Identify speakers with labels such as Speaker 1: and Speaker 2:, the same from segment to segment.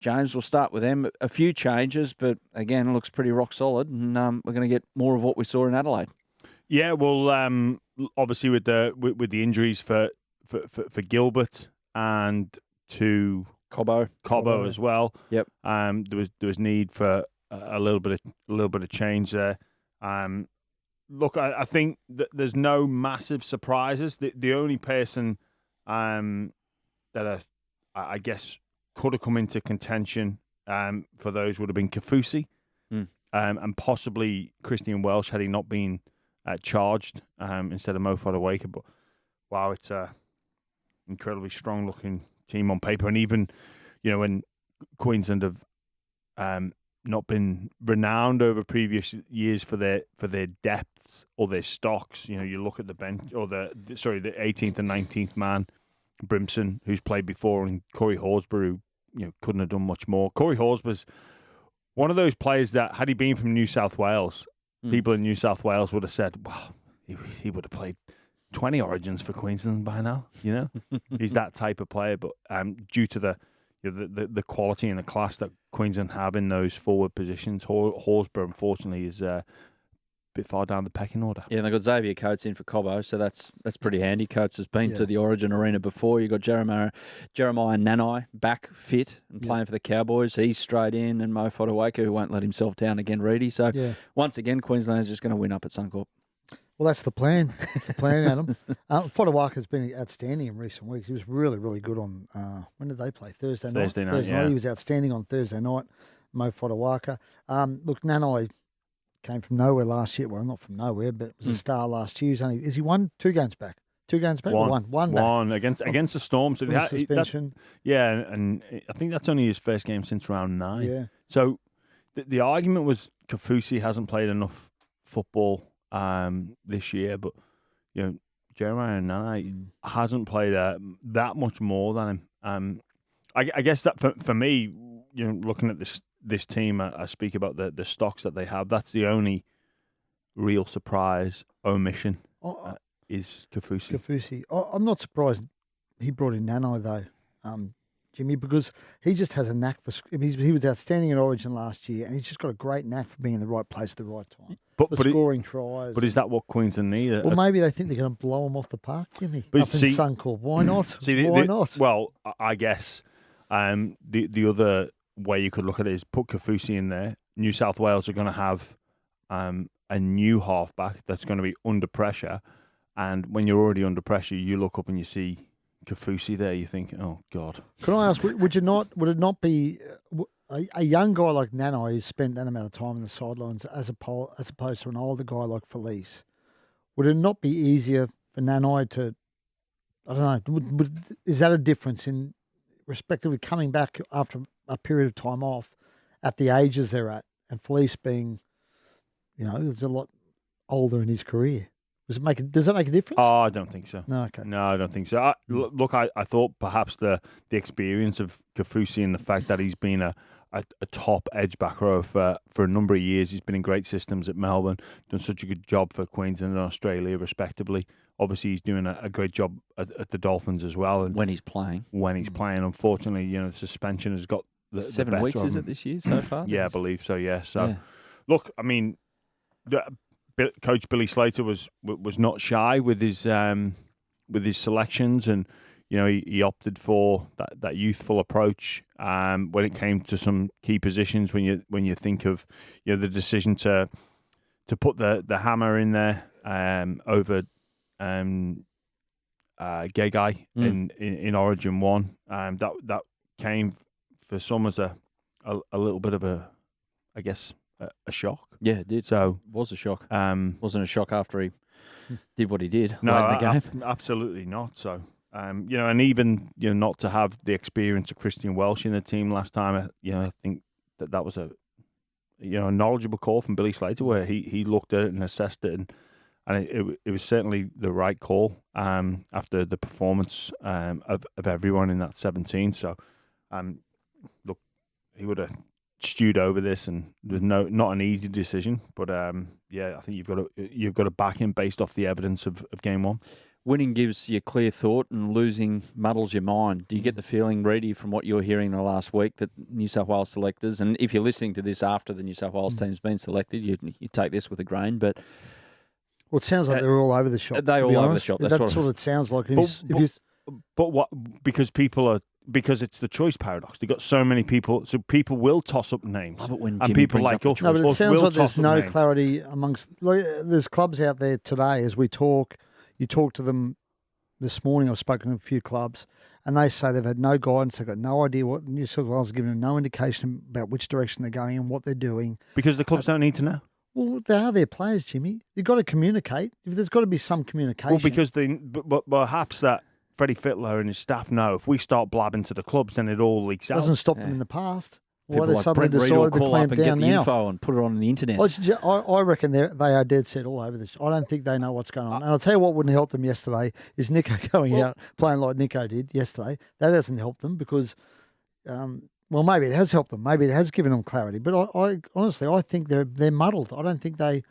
Speaker 1: James, we'll start with them. A few changes, but again, it looks pretty rock solid, and we're going to get more of what we saw in Adelaide.
Speaker 2: Yeah, well, obviously with the injuries for Gilbert and to Cobbo as well.
Speaker 1: Yep.
Speaker 2: There was need for a little bit of change there. Look, I think that there's no massive surprises. The only person that I guess could have come into contention for those would have been Kafusi, and possibly Christian Welsh had he not been charged instead of Mo Fodawaker. But wow, it's a incredibly strong looking team on paper, and even when Queensland have not been renowned over previous years for their depth or their stocks. You look at the bench or the 18th and 19th man, Brimson, who's played before, and Corey Horsburgh, who couldn't have done much more. Corey Horsburgh's one of those players that, had he been from New South Wales, people in New South Wales would have said, "Wow, he would have played 20 Origins for Queensland by now." He's that type of player. But due to the quality and the class that Queensland have in those forward positions, Horsburgh unfortunately is a bit far down the pecking order.
Speaker 1: Yeah, and they've got Xavier Coates in for Cobbo, so that's pretty handy. Coates has been to the Origin arena before. You've got Jeremiah Nanai back fit and playing for the Cowboys. He's straight in, and Mo Fodawaker, who won't let himself down again, Reedy. So once again, Queensland is just going to win up at Suncorp.
Speaker 3: Well, that's the plan. That's the plan, Adam. Fodawaker's been outstanding in recent weeks. He was really, really good on, when did they play? Thursday night.
Speaker 2: Thursday night.
Speaker 3: He was outstanding on Thursday night, Mo Fodawaker. Look, Nanai came from nowhere last year. Well, not from nowhere, but was a star last year. Is he won 2 games back? 2 games back? One back.
Speaker 2: One against the Storm. So
Speaker 3: suspension.
Speaker 2: And I think that's only his first game since round 9.
Speaker 3: Yeah.
Speaker 2: So the argument was Kafusi hasn't played enough football this year, but Jeremiah Nanai hasn't played that much more than him. I guess that for me, looking at this team, I speak about the stocks that they have. That's the only real surprise omission is Kafusi.
Speaker 3: I'm not surprised he brought in Nanai though, Jimmy, because he just has a knack for. He was outstanding in Origin last year, and he's just got a great knack for being in the right place at the right time. But scoring tries.
Speaker 2: But is that what Queensland need?
Speaker 3: Well, maybe they think they're going to blow him off the park, Jimmy. Up in Suncorp. Why not? Why not?
Speaker 2: Well, I guess the other way you could look at it is put Kafusi in there. New South Wales are going to have a new halfback that's going to be under pressure, and when you're already under pressure, you look up and you see Kafusi there. You think, oh God.
Speaker 3: Can I ask? Would it not be a young guy like Nanai who's spent that amount of time in the sidelines as opposed to an older guy like Felice? Would it not be easier for Nanai to? I don't know. Is that a difference in respectively coming back after a period of time off at the ages they're at, and Felice being, is a lot older in his career? Does that make a difference?
Speaker 2: Oh, I don't think so.
Speaker 3: No, okay.
Speaker 2: No, I don't think so. Look, I thought perhaps the experience of Kafusi and the fact that he's been a top edge back row for a number of years. He's been in great systems at Melbourne, done such a good job for Queensland and Australia, respectively. Obviously, he's doing a great job at the Dolphins as well. And
Speaker 1: when he's playing.
Speaker 2: Unfortunately, the suspension has got the
Speaker 1: 7 weeks, is it, this year so far?
Speaker 2: Yeah, I believe so, yeah. So, look, I mean, Coach Billy Slater was not shy with his selections, and he opted for that youthful approach when it came to some key positions. When you think of the decision to put the hammer in there over Gagai in Origin 1, that came for some as a little bit of a shock.
Speaker 1: Yeah, it did.
Speaker 2: So
Speaker 1: it was a shock. Wasn't a shock after he did what he did late in the game.
Speaker 2: Absolutely not. So, and even not to have the experience of Christian Welsh in the team last time. I think that was a knowledgeable call from Billy Slater, where he looked at it and assessed it, and it was certainly the right call after the performance of everyone in that 17. So, look, he would have stewed over this, and there's not an easy decision, but I think you've got to back him based off the evidence of game 1.
Speaker 1: winning gives you clear thought and losing muddles your mind. Do you get the feeling, Reedy, from what you're hearing in the last week, that New South Wales selectors, and if you're listening to this after the New South Wales team's been selected, you take this with a grain, but...
Speaker 3: Well, it sounds like they're all over the shop.
Speaker 1: They're all over the shop.
Speaker 3: That's what it sounds like.
Speaker 2: But what? Because it's the choice paradox. They've got so many people, so people will toss up names.
Speaker 1: Love it when
Speaker 2: and
Speaker 1: Jimmy
Speaker 2: people
Speaker 1: brings
Speaker 2: like
Speaker 1: up
Speaker 2: us.
Speaker 3: No, but it sounds like there's no
Speaker 2: names.
Speaker 3: clarity amongst. There's clubs out there today as we talk. You talk to them this morning. I've spoken to a few clubs, and they say they've had no guidance. They've got no idea what New South Wales is giving them, no indication about which direction they're going and what they're doing.
Speaker 2: Because the clubs don't need to know.
Speaker 3: Well, they are their players, Jimmy. You've got to communicate. There's got to be some communication.
Speaker 2: Well, because but perhaps that Freddie Fittler and his staff know if we start blabbing to the clubs, then it all leaks out.
Speaker 3: Doesn't stop them in the past.
Speaker 1: People
Speaker 3: Why they
Speaker 1: like
Speaker 3: suddenly
Speaker 1: Brent Read will
Speaker 3: decided to
Speaker 1: call
Speaker 3: clamp
Speaker 1: up and
Speaker 3: down
Speaker 1: get the
Speaker 3: now?
Speaker 1: info and put it on the internet.
Speaker 3: I reckon they are dead set all over this. I don't think they know what's going on. And I'll tell you what wouldn't help them yesterday is Nico going out playing like Nico did yesterday. That hasn't helped them because, well, maybe it has helped them. Maybe it has given them clarity. But I honestly, I think they're muddled. I don't think they,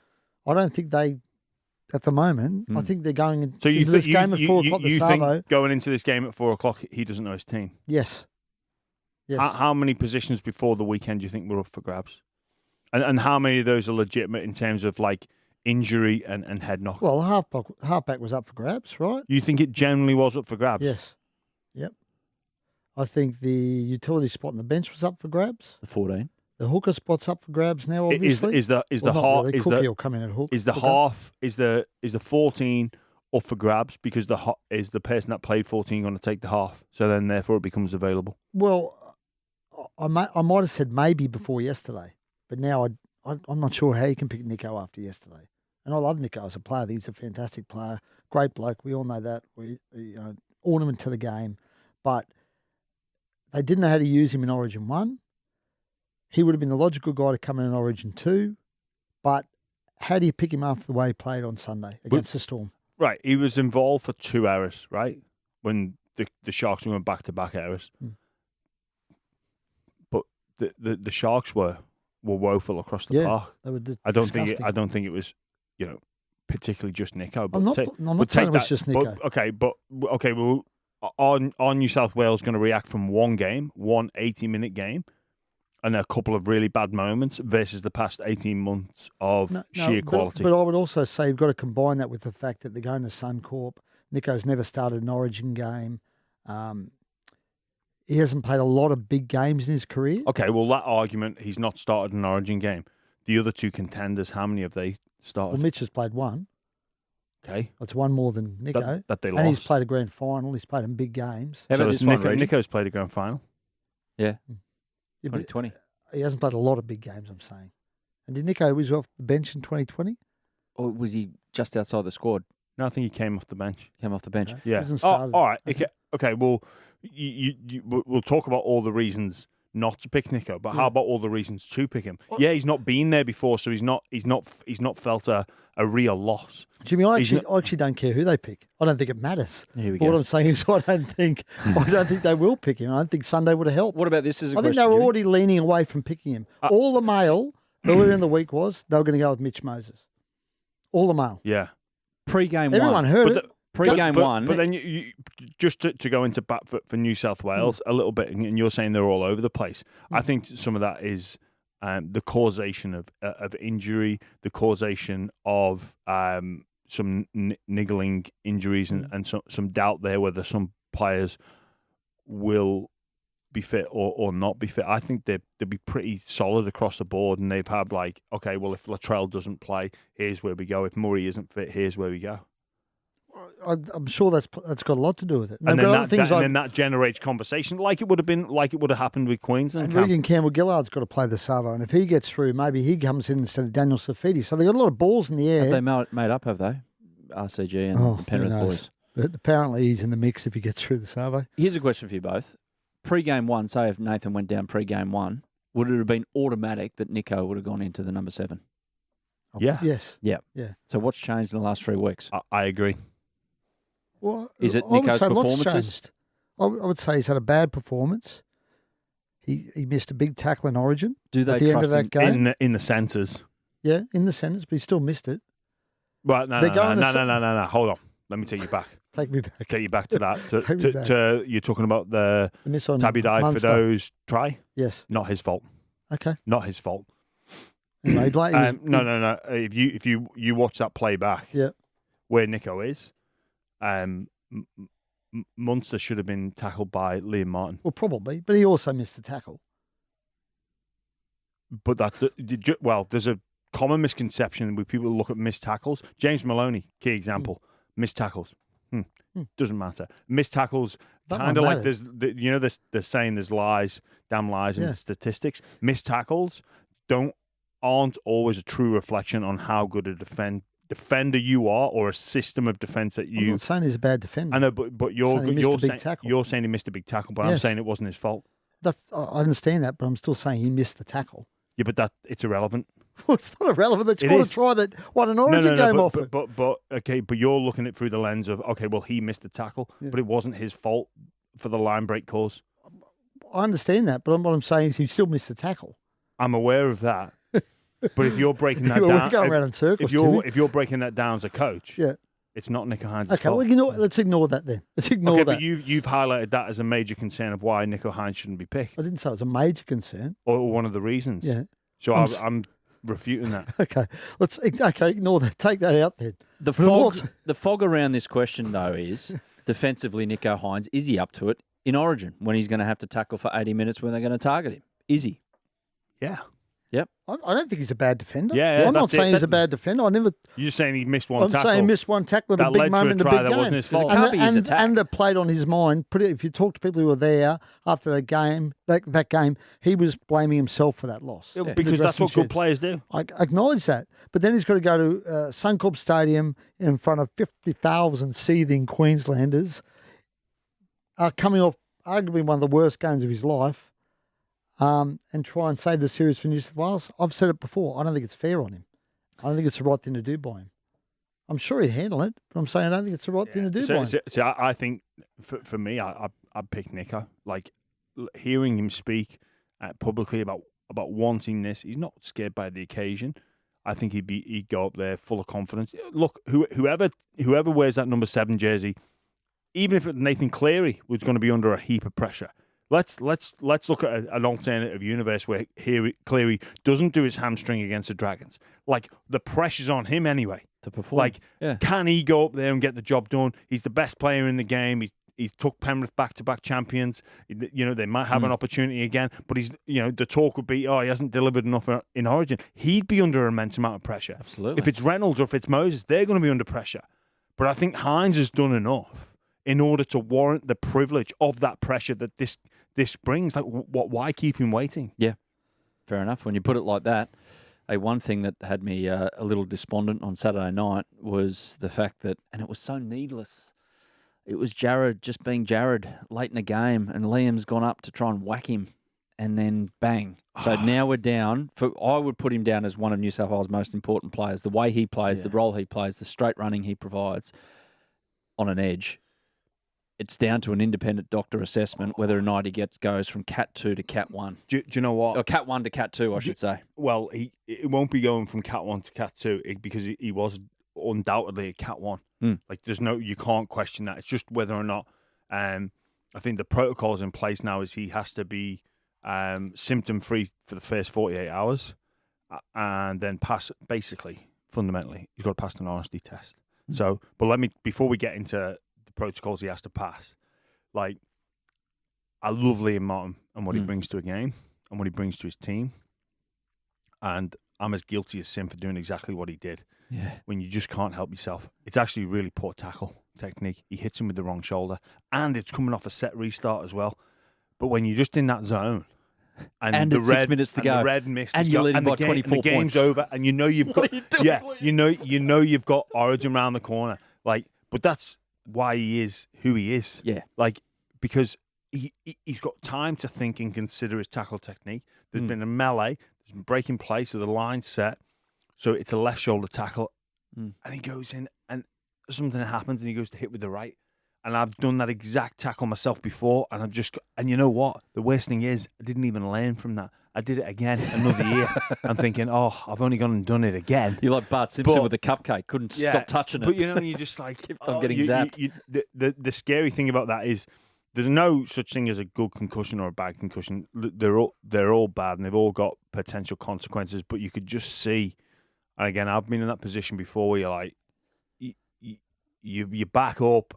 Speaker 3: at the moment, I think they're going into this game at 4 o'clock.
Speaker 2: You think going into this game at 4 o'clock, he doesn't know his team?
Speaker 3: Yes. Yes.
Speaker 2: How many positions before the weekend do you think were up for grabs? And how many of those are legitimate in terms of like injury and head knock?
Speaker 3: Well, halfback was up for grabs, right?
Speaker 2: You think it generally was up for grabs?
Speaker 3: Yes. Yep. I think the utility spot on the bench was up for grabs.
Speaker 1: The 14.
Speaker 3: The hooker spot's up for grabs now. Obviously,
Speaker 2: is the half is the 14 up for grabs because is the person that played 14 going to take the half? So then therefore it becomes available.
Speaker 3: Well, I might have said maybe before yesterday, but now I'm not sure how you can pick Nico after yesterday. And I love Nico as a player. I think he's a fantastic player, great bloke. We all know that. Ornament to the game, but they didn't know how to use him in Origin 1. He would have been the logical guy to come in Origin 2, but how do you pick him after the way he played on Sunday against the Storm?
Speaker 2: Right, he was involved for 2 errors, right? When the Sharks went back-to-back errors. But the Sharks were woeful across the park.
Speaker 3: They were
Speaker 2: I don't think it was, particularly just Nico. But
Speaker 3: I'm not saying it was just Nico.
Speaker 2: Well, are New South Wales going to react from one game, one 80-minute game, and a couple of really bad moments versus the past 18 months of sheer quality?
Speaker 3: But I would also say you've got to combine that with the fact that they're going to Suncorp. Nico's never started an Origin game. He hasn't played a lot of big games in his career.
Speaker 2: Okay, well, that argument, he's not started an Origin game. The other 2 contenders, how many have they started?
Speaker 3: Well, Mitch has played 1.
Speaker 2: Okay.
Speaker 3: That's 1 more than Nico.
Speaker 2: That they lost.
Speaker 3: And he's played a grand final. He's played in big games.
Speaker 1: How about this one, Reedy?
Speaker 2: Nico's played a grand final.
Speaker 1: Yeah.
Speaker 3: 2020. He hasn't played a lot of big games, I'm saying. And did Nico was off the bench in 2020?
Speaker 1: Or was he just outside the squad?
Speaker 2: No, I think he came off the bench.
Speaker 3: Okay.
Speaker 2: Yeah. All right. Okay. Well, we'll talk about all the reasons not to pick Nico, but how about all the reasons to pick him? Yeah, he's not been there before, so he's not felt a real loss.
Speaker 3: Jimmy, I actually don't care who they pick. I don't think it matters.
Speaker 1: Here we go.
Speaker 3: What I'm saying is, I don't think they will pick him. I don't think Sunday would have helped.
Speaker 1: What about this as a
Speaker 3: question? I think they were already leaning away from picking him. All the mail earlier in the week was they were going to go with Mitch Moses. All the mail.
Speaker 2: Yeah.
Speaker 1: Pre-game
Speaker 3: Everyone heard it.
Speaker 1: Pre-game one.
Speaker 2: But then you just to go into bat for New South Wales a little bit, and you're saying they're all over the place. I think some of that is the causation of injury, the causation of some niggling injuries and some doubt there whether some players will be fit or not be fit. I think they'll be pretty solid across the board, and they've had like, okay, well, if Latrell doesn't play, here's where we go. If Murray isn't fit, here's where we go.
Speaker 3: I'm sure that's got a lot to do with it.
Speaker 2: And then that generates conversation, like it would have happened with Queensland.
Speaker 3: And Regan Campbell-Gillard's got to play the Savo, and if he gets through, maybe he comes in instead of Daniel Safidi. So they got a lot of balls in the air.
Speaker 1: Have they made up? Have they? RCG and the Penrith boys.
Speaker 3: But apparently he's in the mix if he gets through the Savo.
Speaker 1: Here's a question for you both. Pre-game one, say if Nathan went down pre-game one, would it have been automatic that Nico would have gone into the number 7?
Speaker 2: Yeah.
Speaker 3: Yes.
Speaker 1: Yeah.
Speaker 3: Yeah.
Speaker 1: So what's changed in the last 3 weeks?
Speaker 2: I agree.
Speaker 3: Well,
Speaker 1: is it Nico's performances?
Speaker 3: I would say he's had a bad performance. He missed a big tackle in Origin.
Speaker 1: Do they
Speaker 3: at the end of that game
Speaker 2: in the centres?
Speaker 3: Yeah, in the centres, but he still missed it.
Speaker 2: Well, no. Hold on. Let me take you back.
Speaker 3: Take me back.
Speaker 2: Take you back to that.
Speaker 3: Take me back.
Speaker 2: You're talking about the
Speaker 3: miss on
Speaker 2: Tabby dive for
Speaker 3: Munster.
Speaker 2: those try.
Speaker 3: Yes.
Speaker 2: Not his fault.
Speaker 3: Okay.
Speaker 2: Not his fault.
Speaker 3: Anyway,
Speaker 2: No. If you watch that play back,
Speaker 3: yeah,
Speaker 2: where Nico is, Munster should have been tackled by Liam Martin.
Speaker 3: well, probably, but he also missed the tackle.
Speaker 2: But there's a common misconception with people who look at missed tackles. James Maloney, key example, missed tackles. Doesn't matter. Missed tackles, kind of like they're saying there's lies, damn lies in statistics. Missed tackles aren't always a true reflection on how good a defender you are or a system of defense that you.
Speaker 3: I'm not saying he's a bad defender.
Speaker 2: I know, but you're saying he missed a big tackle, but
Speaker 3: Yes.
Speaker 2: I'm saying it wasn't his fault.
Speaker 3: I understand that, but I'm still saying he missed the tackle.
Speaker 2: Yeah, but it's irrelevant.
Speaker 3: Well, it's not irrelevant. They scored a try that won an Origin game off it.
Speaker 2: But you're looking at it through the lens of he missed the tackle, but it wasn't his fault for the line break cause.
Speaker 3: I understand that, but what I'm saying is he still missed the tackle.
Speaker 2: I'm aware of that. But if you're breaking that
Speaker 3: We're
Speaker 2: down,
Speaker 3: going around in circles.
Speaker 2: if you're breaking that down as a coach, it's not Nico Hines'
Speaker 3: okay,
Speaker 2: fault.
Speaker 3: well, let's ignore that then. Let's ignore that.
Speaker 2: But you've highlighted that as a major concern of why Nico Hines shouldn't be picked,
Speaker 3: I didn't say it was a major concern.
Speaker 2: or one of the reasons.
Speaker 3: Yeah.
Speaker 2: So I'm refuting that.
Speaker 3: Okay, ignore that. Take that out then.
Speaker 1: The fog around this question though is defensively, Nico Hines, is he up to it in Origin when he's going to have to tackle for 80 minutes when they're going to target him? Is he?
Speaker 2: Yeah.
Speaker 1: Yep.
Speaker 3: I don't think he's a bad defender.
Speaker 2: Yeah,
Speaker 3: I'm not saying he's a bad defender. You're
Speaker 2: just saying he missed one tackle.
Speaker 3: I'm saying he missed one tackle at a big moment in the big game.
Speaker 2: That wasn't his fault.
Speaker 3: And the played on his mind. If you talk to people who were there after the game, that game, he was blaming himself for that loss.
Speaker 2: Yeah, because that's what good players do.
Speaker 3: I acknowledge that. But then he's got to go to Suncorp Stadium in front of 50,000 seething Queenslanders, coming off arguably one of the worst games of his life. And try and save the series for New South Wales. I've said it before. I don't think it's fair on him. I don't think it's the right thing to do by him. I'm sure he'd handle it, but I'm saying I don't think it's the right thing to do by him.
Speaker 2: So I think for me, I'd pick Nico. Like hearing him speak publicly about wanting this, he's not scared by the occasion. I think he'd go up there full of confidence. Look, whoever wears that number 7 jersey, even if Nathan Cleary was going to be under a heap of pressure. Let's look at an alternative universe where Cleary doesn't do his hamstring against the Dragons. Like, the pressure's on him anyway.
Speaker 1: To perform.
Speaker 2: Like, can he go up there and get the job done? He's the best player in the game. He's took Penrith back-to-back champions. They might have an opportunity again, but the talk would be, he hasn't delivered enough in Origin. He'd be under an immense amount of pressure.
Speaker 1: Absolutely.
Speaker 2: If it's Reynolds or if it's Moses, they're going to be under pressure. But I think Hines has done enough in order to warrant the privilege of that pressure that this brings. Like, why keep him waiting?
Speaker 1: Yeah, fair enough. When you put it like that, one thing that had me a little despondent on Saturday night was the fact that, and it was so needless, it was Jared just being Jared late in the game, and Liam's gone up to try and whack him, and then bang. So now we're down. I would put him down as one of New South Wales' most important players. The way he plays, the role he plays, the straight running he provides on an edge. It's down to an independent doctor assessment whether or not he goes from Cat 2 to Cat 1.
Speaker 2: Do you know what?
Speaker 1: Or Cat 1 to Cat 2, I should say.
Speaker 2: Well, it won't be going from Cat 1 to Cat 2 because he was undoubtedly a Cat 1. Like, you can't question that. It's just whether or not, I think the protocols in place now is he has to be symptom-free for the first 48 hours and then fundamentally, he's got to pass an honesty test. So, but before we get into protocols he has to pass, like, I love Liam Martin and what he brings to a game and what he brings to his team, and I'm as guilty as sin for doing exactly what he did. When you just can't help yourself. It's actually really poor tackle technique. He hits him with the wrong shoulder, and it's coming off a set restart as well. But when you're just in that zone and the
Speaker 1: 6 minutes to go,
Speaker 2: the red mist
Speaker 1: and you're leading by 24
Speaker 2: points, the game's over, and you know you've got you know you've got Origin around the corner, like, but that's why he is who he is.
Speaker 1: Yeah.
Speaker 2: Like, because he's got time to think and consider his tackle technique. There's been a melee, there's been breaking play, so the line's set. So it's a left shoulder tackle. And he goes in and something happens and he goes to hit with the right. And I've done that exact tackle myself before, and you know what? The worst thing is, I didn't even learn from that. I did it again another year. I'm thinking, I've only gone and done it again.
Speaker 1: You're like Bart Simpson with the cupcake, couldn't stop touching it.
Speaker 2: But you're just like,
Speaker 1: kept on getting zapped.
Speaker 2: The scary thing about that is there's no such thing as a good concussion or a bad concussion. They're all bad, and they've all got potential consequences. But you could just see, and again, I've been in that position before where you're like, you back up.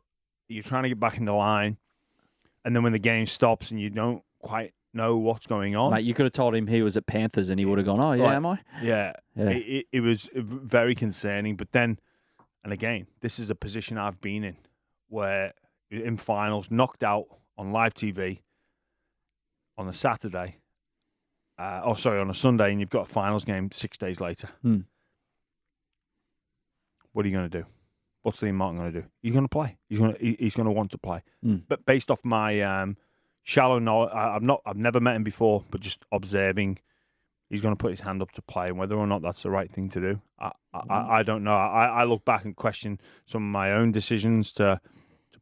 Speaker 2: You're trying to get back in the line, and then when the game stops and you don't quite know what's going on.
Speaker 1: Mate, you could have told him he was at Panthers and he would have gone, oh, yeah, am I?
Speaker 2: Yeah. It was very concerning. But then, and again, this is a position I've been in where in finals, knocked out on live TV on a Saturday, on a Sunday, and you've got a finals game 6 days later. What are you going to do? What's Liam Martin going to do? He's going to play. He's going to want to play. But based off my shallow knowledge, I've never met him before, but just observing, he's going to put his hand up to play, and whether or not that's the right thing to do, I don't know. I look back and question some of my own decisions to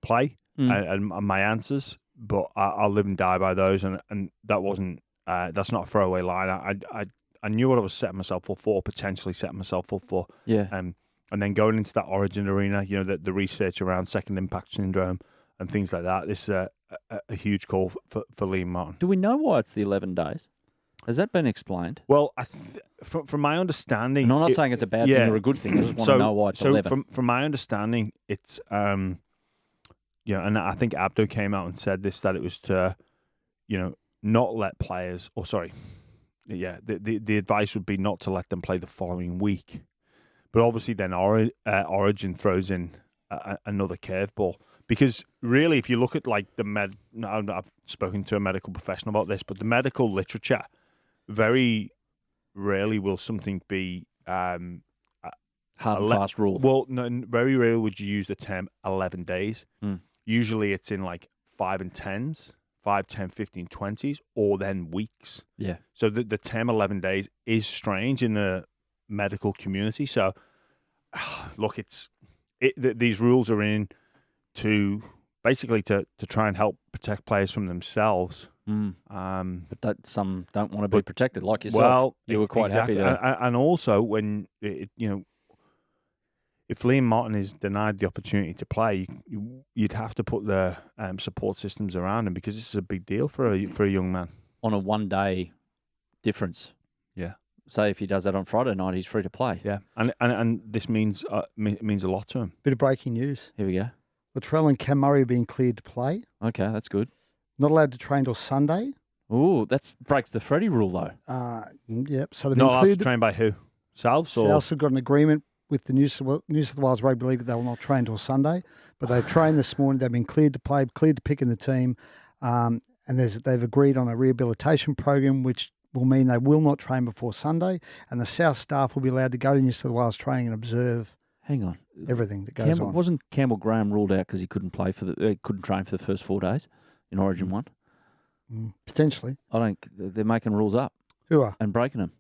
Speaker 2: play and my answers, but I'll live and die by those. And that wasn't that's not a throwaway line. I knew what I was setting myself up for, potentially setting myself up for.
Speaker 1: Yeah.
Speaker 2: And then going into that Origin arena, the research around second impact syndrome and things like that. This is a huge call for Liam Martin.
Speaker 1: Do we know why it's the 11 days? Has that been explained?
Speaker 2: Well, from my understanding,
Speaker 1: and I'm not saying it's a bad thing or a good thing. I just want to know why it's 11.
Speaker 2: From my understanding, it's and I think Abdo came out and said this, that it was to, not let players, the advice would be not to let them play the following week. But obviously then Origin throws in another curveball. Because really, if you look at like I've spoken to a medical professional about this, but the medical literature, very rarely will something be
Speaker 1: hard and fast rule.
Speaker 2: Well, no, very rarely would you use the term 11 days. Usually it's in like 5 and 10s, 5, 10, 15, 20s, or then weeks.
Speaker 1: Yeah.
Speaker 2: So the term 11 days is strange in the medical community. So, look, these rules are in to basically to try and help protect players from themselves.
Speaker 1: But some don't want to be protected, like yourself.
Speaker 2: Well,
Speaker 1: you were quite happy to.
Speaker 2: And also, when if Liam Martin is denied the opportunity to play, you'd have to put the support systems around him, because this is a big deal for a young man.
Speaker 1: On a 1 day difference.
Speaker 2: Yeah.
Speaker 1: Say if he does that on Friday night, he's free to play.
Speaker 2: Yeah, and this means a lot to him.
Speaker 3: Bit of breaking news.
Speaker 1: Here we go.
Speaker 3: Latrell and Cam Murray are being cleared to play.
Speaker 1: Okay, that's good.
Speaker 3: Not allowed to train till Sunday.
Speaker 1: Ooh, that breaks the Freddie rule, though.
Speaker 3: Yep. So they've
Speaker 2: not
Speaker 3: been
Speaker 2: allowed
Speaker 3: cleared
Speaker 2: to train by who? Souths?
Speaker 3: Souths have got an agreement with the New South Wales Rugby League that they will not train till Sunday. But they've trained this morning. They've been cleared to play, cleared to pick in the team. And they've agreed on a rehabilitation program, which will mean they will not train before Sunday. And the South staff will be allowed to go to New South Wales training and observe.
Speaker 1: Hang on,
Speaker 3: everything that goes on.
Speaker 1: Wasn't Campbell Graham ruled out because he couldn't play couldn't train for the first 4 days in Origin 1?
Speaker 3: Potentially.
Speaker 1: They're making rules up.
Speaker 3: Who are?
Speaker 1: And breaking them.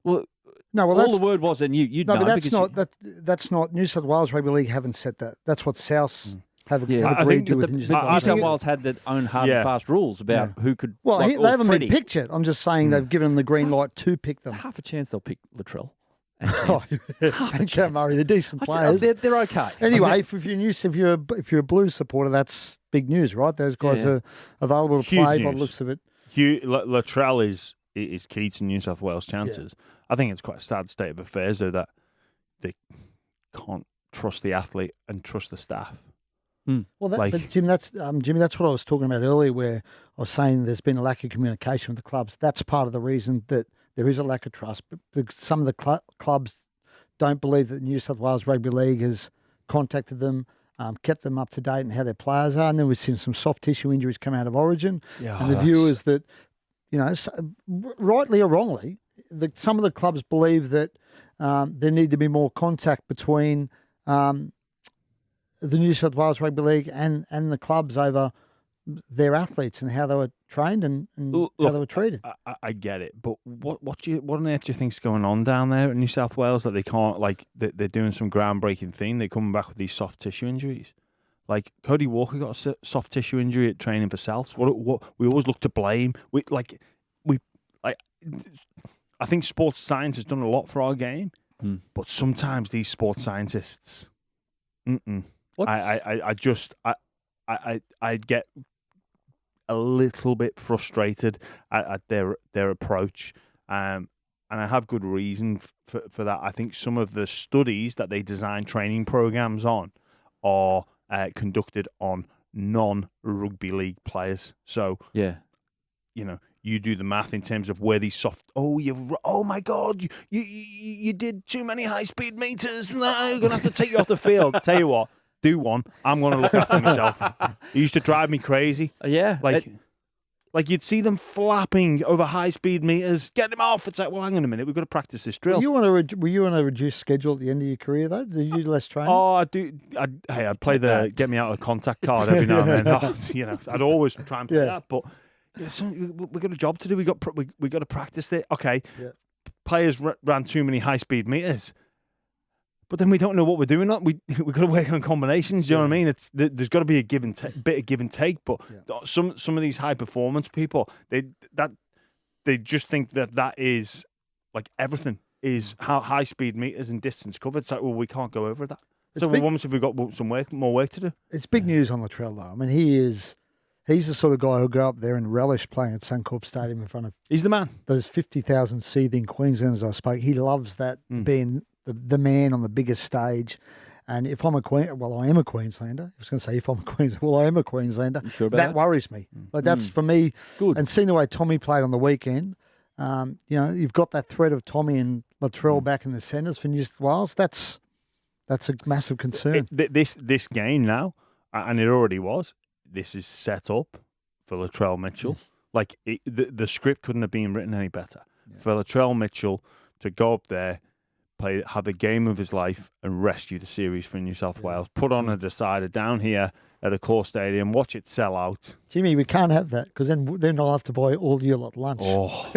Speaker 1: Well,
Speaker 2: No,
Speaker 1: well, all the word was, and you
Speaker 3: no,
Speaker 1: know,
Speaker 3: but that's not New South Wales Rugby League haven't said that. That's what Souths have agreed to with New South
Speaker 1: Wales had their own hard and fast rules about who could.
Speaker 3: Well, they haven't been picked yet. I'm just saying they've given them the green light to pick them.
Speaker 1: Half a chance they'll pick Latrell.
Speaker 3: And Cam Murray, they're decent players.
Speaker 1: They're okay.
Speaker 3: Anyway, if you're a Blues supporter, that's big news, right? Those guys are available to play by the looks of it.
Speaker 2: Latrell is key to New South Wales' chances. Yeah. I think it's quite a sad state of affairs, though, that they can't trust the athlete and trust the staff.
Speaker 3: Well, but Jim, that's what I was talking about earlier, where I was saying there's been a lack of communication with the clubs. That's part of the reason that there is a lack of trust. But some of the clubs don't believe that New South Wales Rugby League has contacted them, kept them up to date on how their players are. And then we've seen some soft tissue injuries come out of Origin. Yeah, and the view is that, rightly or wrongly, some of the clubs believe that there need to be more contact between the New South Wales Rugby League and the clubs over their athletes and how they were trained and how they were treated.
Speaker 2: I get it, but what on earth do you think's going on down there in New South Wales that they can't, they're doing some groundbreaking thing? They're coming back with these soft tissue injuries. Like Cody Walker got a soft tissue injury at training for Souths. What we always look to blame. I think sports science has done a lot for our game, but sometimes these sports scientists, I get a little bit frustrated at their approach, and I have good reason for that. I think some of the studies that they design training programs on are conducted on non-rugby league players. So you do the math in terms of where these soft. Oh my God! You did too many high-speed meters. No, you're gonna have to take you off the field. Tell you what, do one. I'm gonna look after myself. It used to drive me crazy.
Speaker 1: Yeah,
Speaker 2: like you'd see them flapping over high-speed meters. Get them off. It's like, well, hang on a minute. We've got to practice this drill.
Speaker 3: Were you on a reduced schedule at the end of your career though? Did you do less training?
Speaker 2: Oh, I do. I'd play the get me out of contact card every now and then. I'd always try and play that, but. Yeah, so we got a job to do. We got to practice it. Okay, players ran too many high speed meters, but then we don't know what we're doing. We got to work on combinations. Do you know what I mean? There's got to be a bit of give and take. But some of these high performance people, they just think that is like everything is how high speed meters and distance covered. It's like, well, we can't go over that. So once have we got some more work to do?
Speaker 3: It's big news on Latrell though. I mean, he's the sort of guy who'll go up there and relish playing at Suncorp Stadium in front of.
Speaker 2: He's the man.
Speaker 3: Those 50,000 seething Queenslanders I spoke. He loves that being the man on the biggest stage. And if I'm I am a Queenslander. I was going to say if I'm a Queenslander, I am a Queenslander.
Speaker 1: You sure about
Speaker 3: that worries me. Like that's for me.
Speaker 1: Good.
Speaker 3: And seeing the way Tommy played on the weekend, you've got that threat of Tommy and Latrell back in the centres for New South Wales. That's a massive concern.
Speaker 2: This game now, and it already was. This is set up for Latrell Mitchell. Like the script couldn't have been written any better. For Latrell Mitchell to go up there, have the game of his life, and rescue the series for New South Wales. Put on a decider down here at a core stadium. Watch it sell out.
Speaker 3: Jimmy, we can't have that because then I'll have to buy all your lot lunch.
Speaker 2: Oh.